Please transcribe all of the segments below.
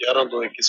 11/2/21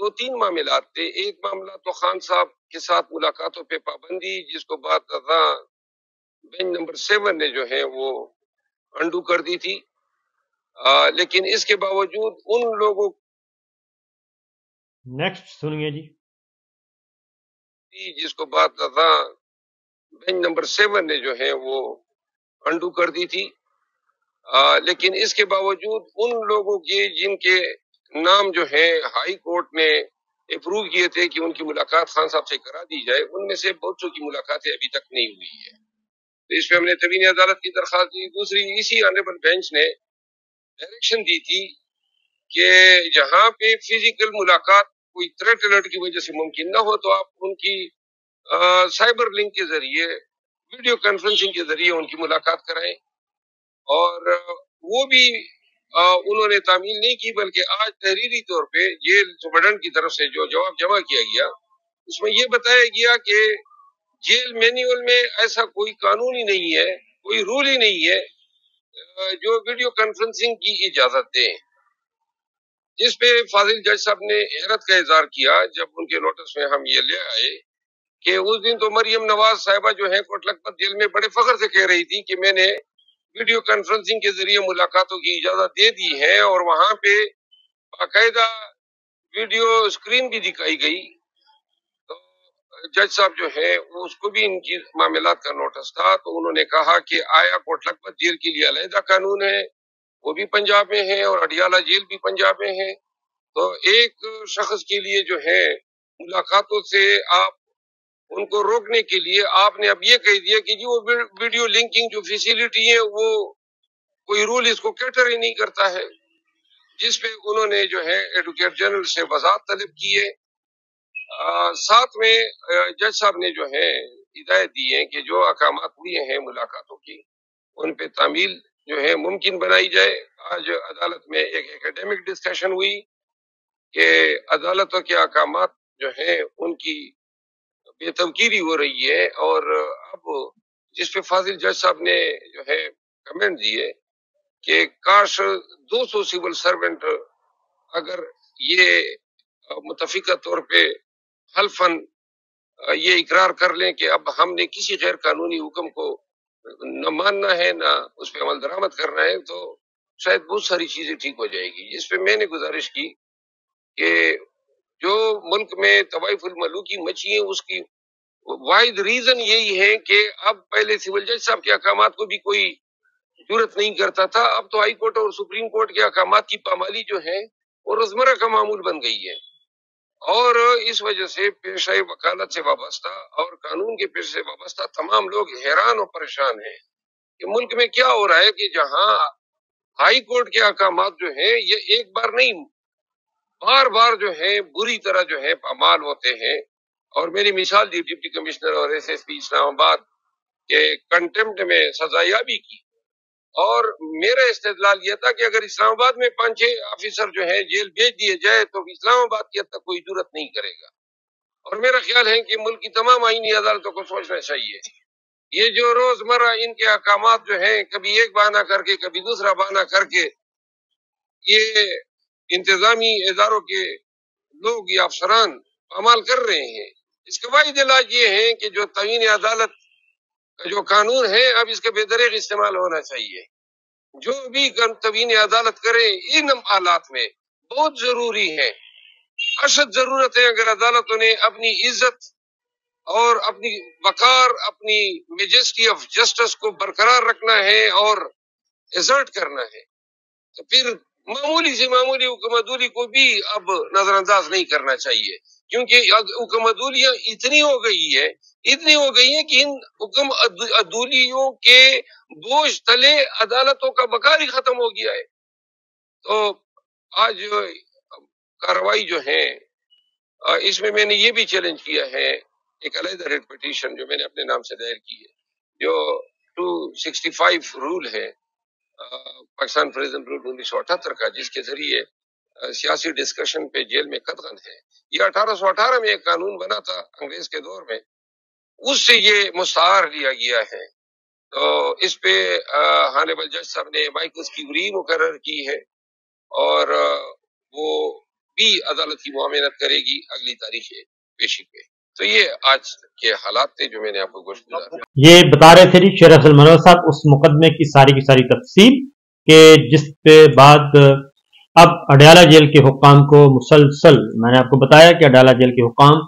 2-3 معاملات تھے. ایک معاملہ تو خان صاحب کے ساتھ ملاقاتوں پہ پابندی، جس کو بعد بینچ نمبر 7 نے جو ہے وہ انڈو کر دی تھی. لیکن اس کے باوجود ان لوگوں نیکسٹ سنیے جی. جس کو بعد بینچ نمبر 7 نے جو ہے وہ انڈو کر دی تھی. لیکن اس کے باوجود ان لوگوں کے جن کے نام جو ہے ہائی کورٹ نے اپروو کیے تھے کہ ان کی ملاقات خان صاحب سے کرا دی جائے، ان میں سے بہت سو کی ملاقاتیں ابھی تک نہیں ہوئی ہے. تو اس پہ ہم نے تبین عدالت کی درخواست دی. دوسری، اسی آنریبل بینچ نے ڈائریکشن دی تھی کہ جہاں پہ فزیکل ملاقات کوئی تھریٹ الرٹ کی وجہ سے ممکن نہ ہو تو آپ ان کی سائبر لنک کے ذریعے، ویڈیو کانفرنسنگ کے ذریعے ان کی ملاقات کرائیں. اور وہ بھی انہوں نے تعمیل نہیں کی، بلکہ آج تحریری طور پہ جیل سپرڈنٹ کی طرف سے جو جواب جمع کیا گیا اس میں یہ بتایا گیا کہ جیل مینیول میں ایسا کوئی قانون ہی نہیں ہے، کوئی رول ہی نہیں ہے جو ویڈیو کانفرنسنگ کی اجازت دے. جس پہ فاضل جج صاحب نے حیرت کا اظہار کیا جب ان کے نوٹس میں ہم یہ لے آئے کہ اس دن تو مریم نواز صاحبہ جو ہے کوٹ لکھپت جیل میں بڑے فخر سے کہہ رہی تھی کہ میں نے ویڈیو کانفرنسنگ کے ذریعے ملاقاتوں کی اجازت دے دی ہے، اور وہاں پہ باقاعدہ ویڈیو اسکرین بھی دکھائی گئی. تو جج صاحب جو ہے اس کو بھی ان کی معاملات کا نوٹس تھا، تو انہوں نے کہا کہ آیا کوٹ لکھپت جیل کے لیے علیحدہ قانون ہے، وہ بھی پنجاب میں ہے، اور اڈیالہ جیل بھی پنجاب میں ہے. تو ایک شخص کے لیے جو ہے ملاقاتوں سے آپ ان کو روکنے کے لیے آپ نے اب یہ کہہ دیا کہ جی وہ ویڈیو لنکنگ جو فیسیلٹی ہے وہ کوئی رول اس کو کیٹر ہی نہیں کرتا ہے. جس پہ انہوں نے جو ہے ایڈوکیٹ جنرل سے وضاحت طلب کی ہے. ساتھ میں جج صاحب نے جو ہے ہدایت دی ہے کہ جو احکامات ہوئے ہیں ملاقاتوں کی ان پہ تعمیل جو ہے ممکن بنائی جائے. آج عدالت میں ایک ایکیڈیمک ڈسکشن ہوئی کہ عدالتوں کے احکامات جو ہیں ان کی بے توقیری ہو رہی ہے، اور اب جس پہ فاضل جج صاحب نے جو ہے کمنٹ دیے کہ کاش 200 سول سرونٹ اگر یہ متفقہ طور پہ حلفاً یہ اقرار کر لیں کہ اب ہم نے کسی غیر قانونی حکم کو نہ ماننا ہے نہ اس پہ عمل درآمد کرنا ہے، تو شاید بہت ساری چیزیں ٹھیک ہو جائے گی. جس پہ میں نے گزارش کی کہ جو ملک میں طوائف الملوکی مچی ہیں اس کی واحد ریزن یہی ہے کہ اب پہلے سول جج صاحب کے احکامات کو بھی کوئی جرت نہیں کرتا تھا، اب تو ہائی کورٹ اور سپریم کورٹ کے احکامات کی پامالی جو ہے وہ روزمرہ کا معمول بن گئی ہے. اور اس وجہ سے پیشہ وکالت سے وابستہ اور قانون کے پیشے سے وابستہ تمام لوگ حیران اور پریشان ہیں کہ ملک میں کیا ہو رہا ہے کہ جہاں ہائی کورٹ کے احکامات جو ہیں یہ ایک بار نہیں بار بار جو ہے بری طرح جو ہے پامال ہوتے ہیں. اور میری مثال دی ڈپٹی کمشنر اور ایس ایس پی اسلام آباد کے کنٹمپٹ میں سزا یابی کی، اور میرا استدلال یہ تھا کہ اگر اسلام آباد میں 5-6 آفیسر جو ہے جیل بھیج دیے جائے تو اسلام آباد کی حد تک کوئی جرت نہیں کرے گا. اور میرا خیال ہے کہ ملک کی تمام آئینی عدالتوں کو سوچنا چاہیے یہ جو روزمرہ ان کے احکامات جو ہیں کبھی ایک بہانہ کر کے کبھی دوسرا بہانہ کر کے یہ انتظامی اداروں کے لوگ یا افسران عمل کر رہے ہیں، اس کا واحد علاج یہ ہے کہ جو توہین عدالت کا جو قانون ہے اب اس کا بے دریغ استعمال ہونا چاہیے. جو بھی توہین عدالت کرے ان حالات میں بہت ضروری ہے، اشد ضرورت ہے. اگر عدالتوں نے اپنی عزت اور اپنی وقار، اپنی میجسٹی آف جسٹس کو برقرار رکھنا ہے اور ایزرٹ کرنا ہے، تو پھر معمولی سے معمولی حکم عدولی کو بھی اب نظر انداز نہیں کرنا چاہیے، کیونکہ حکم عدولیاں اتنی ہو گئی ہے کہ ان حکم عدولیوں کے بوجھ تلے عدالتوں کا بقا ہی ختم ہو گیا ہے. تو آج کارروائی جو ہے اس میں نے یہ بھی چیلنج کیا ہے، ایک علیحدہ ریٹ پٹیشن جو میں نے اپنے نام سے دائر کی ہے، جو 265 رول ہے پاکستان پریزن رول 1978 کا، جس کے ذریعے سیاسی ڈسکشن پہ جیل میں قدغن ہے. یہ 1818 میں ایک قانون بنا تھا انگریز کے دور میں، اس سے یہ مستعار لیا گیا ہے. تو اس پہ ہانیبل جج صاحب نے مائیکلز کی وری مقرر کی ہے، اور وہ بھی عدالت کی معاونت کرے گی اگلی تاریخ پیشی پہ. تو یہ آج کے حالات تھے جو میں نے آپ کو گوشت گزار. یہ بتا رہے تھے جی شیر افضل منور صاحب اس مقدمے کی ساری تفصیل کہ جس پہ بعد اب اڈیالہ جیل کے حکام کو مسلسل میں نے آپ کو بتایا کہ اڈیالہ جیل کے حکام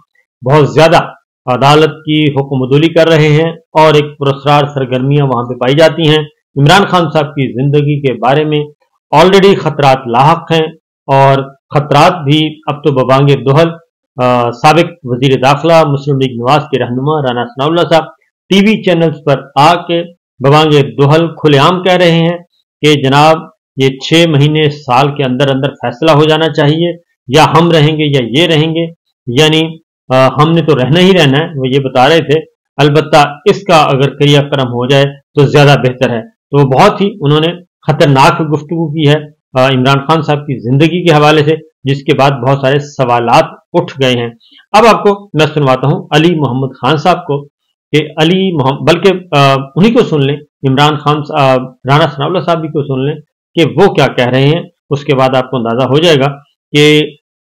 بہت زیادہ عدالت کی حکم عدولی کر رہے ہیں اور ایک پراسرار سرگرمیاں وہاں پہ پائی جاتی ہیں. عمران خان صاحب کی زندگی کے بارے میں آلریڈی خطرات لاحق ہیں اور خطرات بھی اب تو ببانگ دہل سابق وزیر داخلہ مسلم لیگ نواز کے رہنما رانا ثناء اللہ صاحب ٹی وی چینلز پر آ کے ببانگ دہل کھلے عام کہہ رہے ہیں کہ جناب یہ 6 مہینے سال کے اندر فیصلہ ہو جانا چاہیے، یا ہم رہیں گے یا یہ رہیں گے، یعنی ہم نے تو رہنا ہی رہنا ہے، وہ یہ بتا رہے تھے. البتہ اس کا اگر کریا کرم ہو جائے تو زیادہ بہتر ہے. تو بہت ہی انہوں نے خطرناک گفتگو کی ہے عمران خان صاحب کی زندگی کے حوالے سے، جس کے بعد بہت سارے سوالات اٹھ گئے ہیں. اب آپ کو میں سنواتا ہوں علی محمد خان صاحب کو کہ علی محمد بلکہ انہی کو سن لیں، عمران خان رانا ثناء اللہ صاحب بھی کو سن لیں کہ وہ کیا کہہ رہے ہیں. اس کے بعد آپ کو اندازہ ہو جائے گا کہ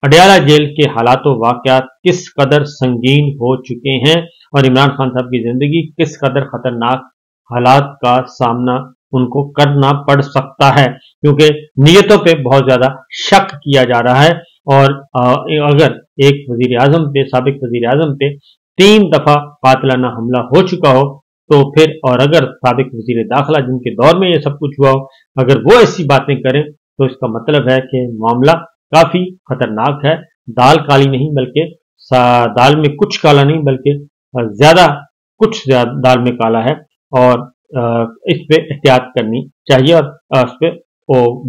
اڈیالہ جیل کے حالات و واقعات کس قدر سنگین ہو چکے ہیں اور عمران خان صاحب کی زندگی کس قدر خطرناک حالات کا سامنا ان کو کرنا پڑ سکتا ہے، کیونکہ نیتوں پہ بہت زیادہ شک کیا جا رہا ہے. اور اگر ایک وزیر اعظم پہ سابق وزیر اعظم پہ 3 دفعہ قاتلانہ حملہ ہو چکا ہو تو پھر، اور اگر سابق وزیر داخلہ جن کے دور میں یہ سب کچھ ہوا ہو اگر وہ ایسی باتیں کریں تو اس کا مطلب ہے کہ معاملہ کافی خطرناک ہے. دال کالی نہیں بلکہ دال میں کچھ کالا نہیں بلکہ زیادہ کچھ دال میں کالا ہے، اور اس پہ احتیاط کرنی چاہیے اور اس پہ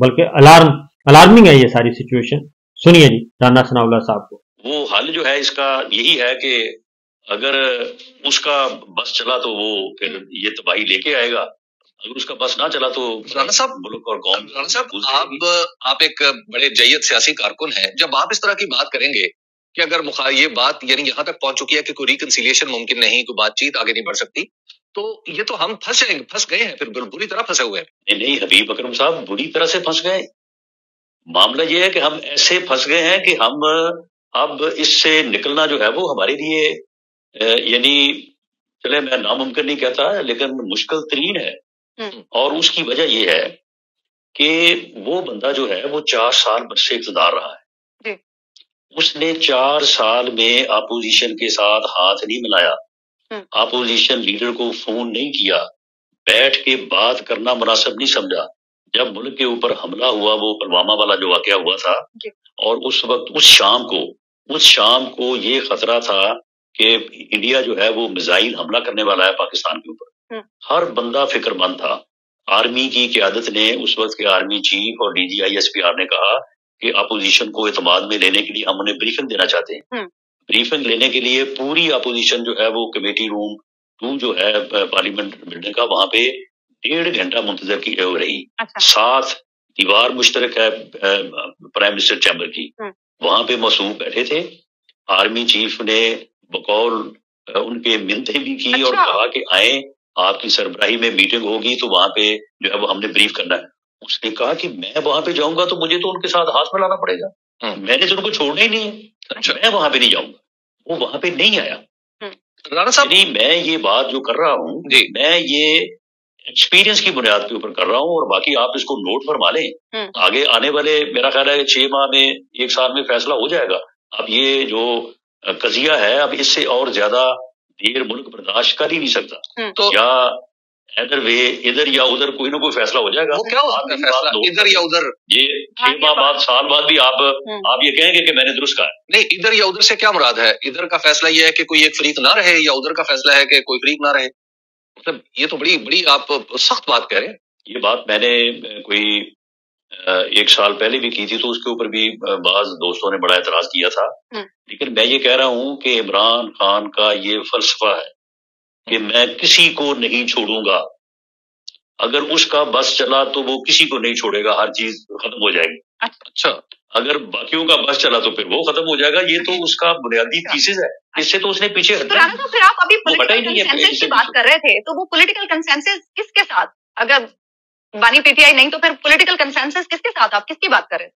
بلکہ الارمنگ ہے یہ ساری سچویشن. سنیے جی رانا ثناء اللہ صاحب کو. وہ حل جو ہے اس کا یہی ہے کہ اگر اس کا بس چلا تو وہ پھر یہ تباہی لے کے آئے گا، اگر اس کا بس نہ چلا تو رانا صاحب ملک اور قوم. رانا صاحب آپ ایک بڑے جید سیاسی کارکن ہیں، جب آپ اس طرح کی بات کریں گے کہ اگر یہ بات یعنی یہاں تک پہنچ چکی ہے کہ کوئی ریکنسیلیشن ممکن نہیں، کوئی بات چیت آگے نہیں بڑھ سکتی، تو یہ تو ہم پھنس گئے ہیں، پھر بری طرح پھنسے ہوئے ہیں. نہیں حبیب اکرم صاحب بری طرح سے پھنس گئے. معاملہ یہ ہے کہ ہم ایسے پھنس گئے ہیں کہ ہم اب اس سے نکلنا جو ہے وہ ہمارے لیے یعنی چلے میں ناممکن نہیں کہتا لیکن مشکل ترین ہے. اور اس کی وجہ یہ ہے کہ وہ بندہ جو ہے وہ 4 سال بس سے اقتدار رہا ہے. اس نے 4 سال میں اپوزیشن کے ساتھ ہاتھ نہیں ملایا، اپوزیشن لیڈر کو فون نہیں کیا، بیٹھ کے بات کرنا مناسب نہیں سمجھا. جب ملک کے اوپر حملہ ہوا، وہ پلوامہ والا جو واقعہ ہوا تھا، اور اس وقت اس شام کو یہ خطرہ تھا کہ انڈیا جو ہے وہ میزائل حملہ کرنے والا ہے پاکستان کے اوپر. ہر بندہ فکر مند تھا. آرمی کی قیادت نے، اس وقت کے آرمی چیف اور DGI/SPR نے کہا کہ اپوزیشن کو اعتماد میں لینے کے لیے ہم انہیں بریفنگ دینا چاہتے ہیں. بریفنگ لینے کے لیے پوری اپوزیشن جو ہے وہ کمیٹی روم 2 جو ہے پارلیمنٹ بلڈنگ کا، وہاں پہ 1.5 گھنٹہ منتظر کی رہی. ساتھ دیوار مشترک ہے پرائم منسٹر چیمبر کی، وہاں پہ موصوف بیٹھے تھے. آرمی چیف نے بقول ان کے منتیں بھی کی اور کہا کہ آئیں، آپ کی سربراہی میں میٹنگ ہوگی تو وہاں پہ جو ہے وہ ہم نے بریف کرنا ہے. اس نے کہا کہ میں وہاں پہ جاؤں گا تو مجھے تو ان کے ساتھ ہاتھ ملانا پڑے گا، میں نے تو ان کو چھوڑنا ہی نہیں ہے، میں وہاں پہ نہیں جاؤں گا. وہ وہاں پہ نہیں آیا. رانا صاحب نہیں، میں یہ بات جو کر رہا ہوں میں یہ ایکسپیرینس کی بنیاد کے اوپر کر رہا ہوں، اور باقی آپ اس کو نوٹ فرما لیں. آگے آنے والے میرا خیال ہے 6 ماہ میں 1 سال میں فیصلہ ہو جائے گا. اب یہ جو قضیہ ہے اب اس سے اور زیادہ دیر ملک برداشت کر ہی نہیں سکتا. تو یا ادھر وے ادھر یا ادھر کوئی نہ کوئی فیصلہ ہو جائے گا. وہ کیا ہو سکتا ہے فیصلہ ادھر یا ادھر؟ یہ 6 ماہ بعد سال بعد بھی آپ یہ کہیں گے کہ میں نے درست کہا ہے. نہیں، ادھر یا ادھر سے کیا مراد ہے؟ ادھر کا فیصلہ یہ ہے کہ کوئی ایک فریق نہ رہے، یا ادھر کا فیصلہ ہے کہ کوئی فریق نہ رہے؟ مطلب یہ تو بڑی آپ سخت بات کہہ رہے ہیں. یہ بات میں نے کوئی 1 سال پہلے بھی کی تھی، تو اس کے اوپر بھی بعض دوستوں نے بڑا اعتراض کیا تھا. لیکن میں یہ کہہ رہا ہوں کہ عمران خان کا یہ فلسفہ ہے کہ میں کسی کو نہیں چھوڑوں گا. اگر اس کا بس چلا تو وہ کسی کو نہیں چھوڑے گا، ہر چیز ختم ہو جائے گی. اچھا، اگر باقیوں کا بس چلا تو پھر وہ ختم ہو جائے گا. یہ تو اس کا بنیادی تھیسس ہے، اس سے تو اس نے پیچھے پھر آپ ابھی پولیٹیکل کنسنسس کی بات کر رہے تھے، تو وہ پولیٹیکل کنسنسس کس کے ساتھ؟ اگر بانی PTI نہیں تو پھر پولیٹیکل کنسنسس کس کے ساتھ؟ آپ کس کی بات کر رہے ہیں؟